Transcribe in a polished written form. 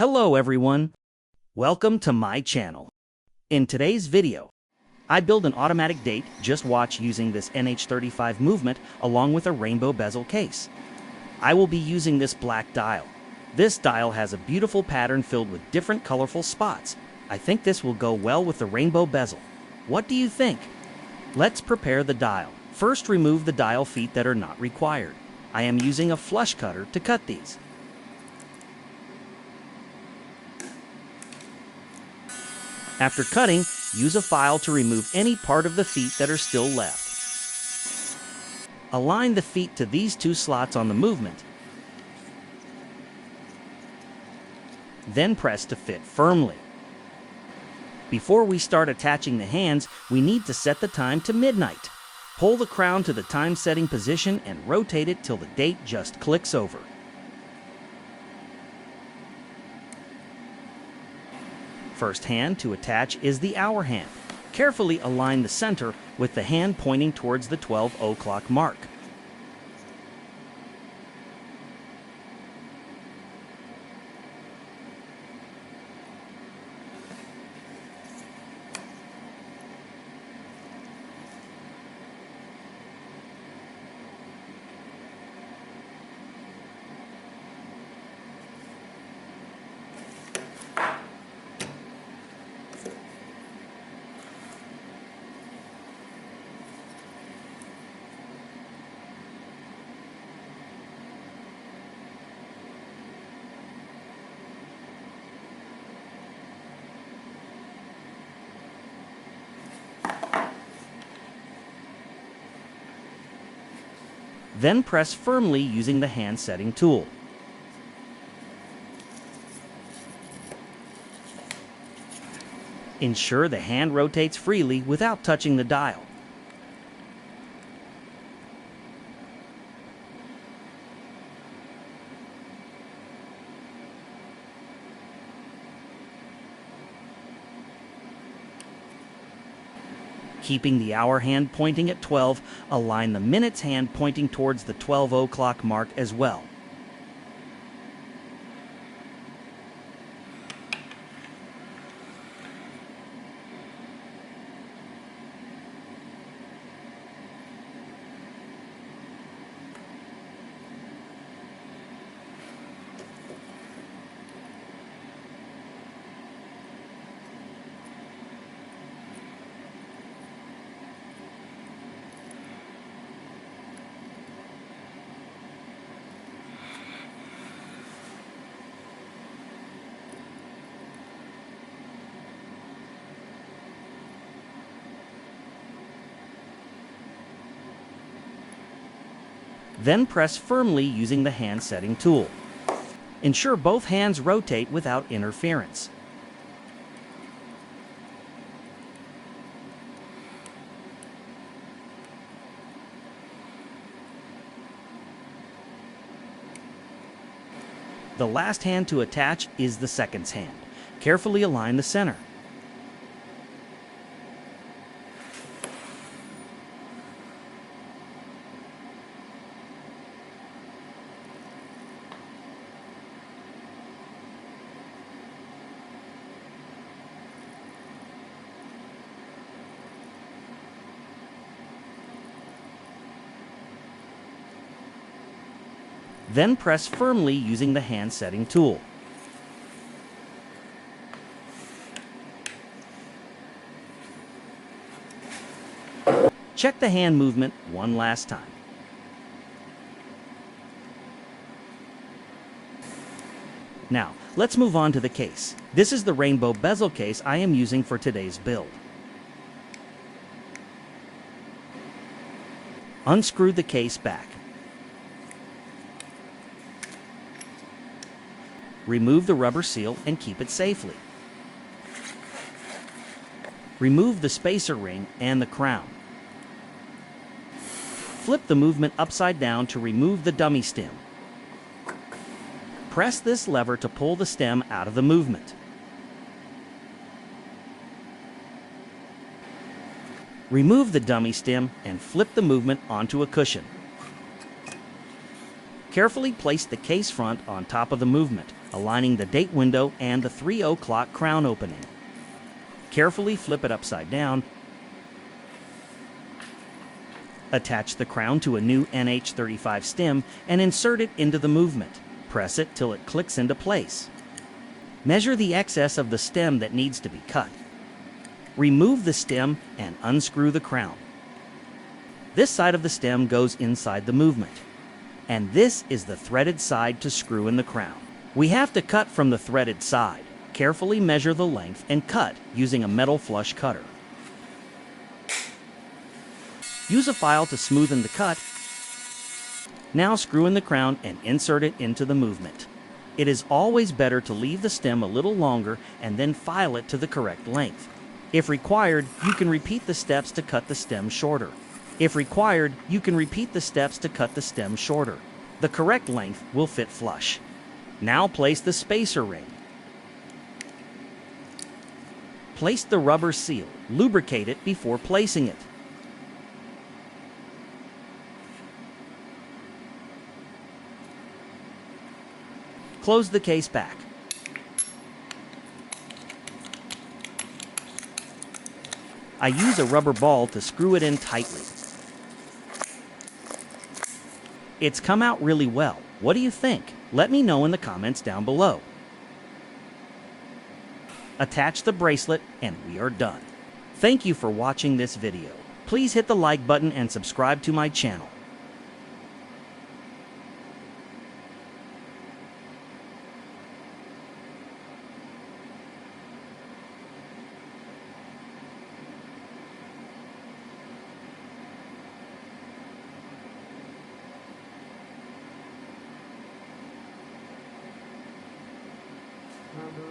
Hello everyone, welcome to my channel. In today's video, I build an automatic date just watch using this NH35 movement along with a rainbow bezel case. I will be using this black dial. This dial has a beautiful pattern filled with different colorful spots. I think this will go well with the rainbow bezel. What do you think? Let's prepare the dial. First, remove the dial feet that are not required. I am using a flush cutter to cut these. After cutting, use a file to remove any part of the feet that are still left. Align the feet to these two slots on the movement. Then press to fit firmly. Before we start attaching the hands, we need to set the time to midnight. Pull the crown to the time setting position and rotate it till the date just clicks over. First hand to attach is the hour hand. Carefully align the center with the hand pointing towards the 12 o'clock mark. Then press firmly using the hand setting tool. Ensure the hand rotates freely without touching the dial. Keeping the hour hand pointing at 12, align the minutes hand pointing towards the 12 o'clock mark as well. Then press firmly using the hand setting tool. Ensure both hands rotate without interference. The last hand to attach is the seconds hand. Carefully align the center. Then press firmly using the hand setting tool. Check the hand movement one last time. Now, let's move on to the case. This is the rainbow bezel case I am using for today's build. Unscrew the case back. Remove the rubber seal and keep it safely. Remove the spacer ring and the crown. Flip the movement upside down to remove the dummy stem. Press this lever to pull the stem out of the movement. Remove the dummy stem and flip the movement onto a cushion. Carefully place the case front on top of the movement. aligning the date window and the 3 o'clock crown opening. Carefully flip it upside down. Attach the crown to a new NH35 stem and insert it into the movement. Press it till it clicks into place. Measure the excess of the stem that needs to be cut. Remove the stem and unscrew the crown. This side of the stem goes inside the movement, and this is the threaded side to screw in the crown. We have to cut from the threaded side. Carefully measure the length and cut using a metal flush cutter. Use a file to smoothen the cut. Now screw in the crown and insert it into the movement. It is always better to leave the stem a little longer and then file it to the correct length. If required, you can repeat the steps to cut the stem shorter. The correct length will fit flush. Now place the spacer ring. Place the rubber seal. Lubricate it before placing it. Close the case back. I use a rubber ball to screw it in tightly. It's come out really well. What do you think? Let me know in the comments down below. Attach the bracelet and we are done. Thank you for watching this video. Please hit the like button and subscribe to my channel. Number